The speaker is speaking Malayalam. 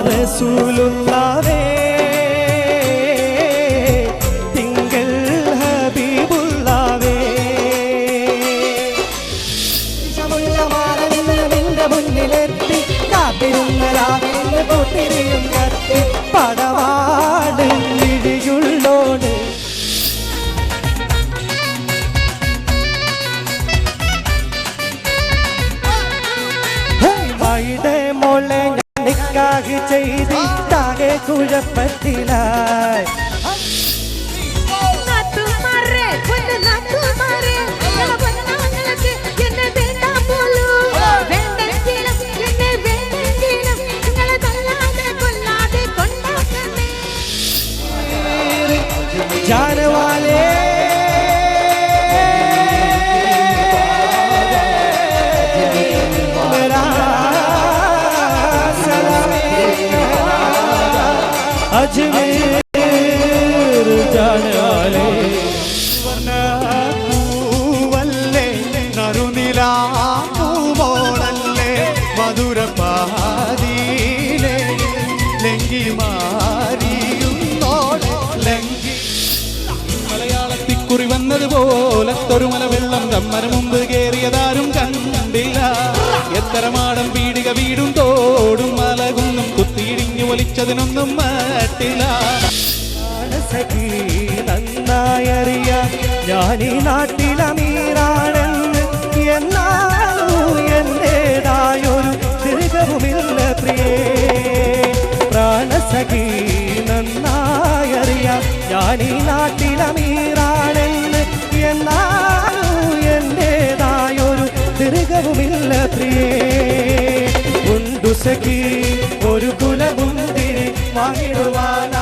റസൂലുള്ളാഹേ തിങ്കൾ ഹബീബുള്ളാഹേ നിന്റെ മുന്നിലെത്തി കാത്തിരുന്ന രാവിലെ പൊട്ടിരിയും കത്തി പടവാട് ഇടിയുള്ളോട് മൈടെ മോളെ നിക്കാഹ് ചെയ്തിട്ടാകെ കുഴപ്പത്തിലായി जानवाले मेरा सलाम अजमेर जाने वाले वल्ले नरुनिला मोड़ल्ले मधुर पादीले लेंगी मारियुन्नोड़े लेंगी കുറി വന്നതുപോലെ മല വെള്ളം കമ്മന മുമ്പ് കേറിയതാരും കണ്ടില്ല എത്ര മാടം പീടിക വീടും തോടും മലകുന്നും കുത്തിയിടിഞ്ഞു വലിച്ചതിനൊന്നും മാറ്റില്ല നന്നായറിയാം ഞാനീ നാട്ടിലമീറാണെന്ന് എന്നാലും എന്റേതായൊരു ദീർഘവുമില്ല പ്രിയേ പ്രാണസഖി നന്നായറിയാം ഞാനീ നാട്ടിലമീറാണെന്ന് എന്നാലും എന്റേതായൊരു ദീർഘവുമില്ല പ്രിയേ ഉണ്ടു സഖി ഒരു കുലമുന്തിരി വാങ്ങിടുവാൻ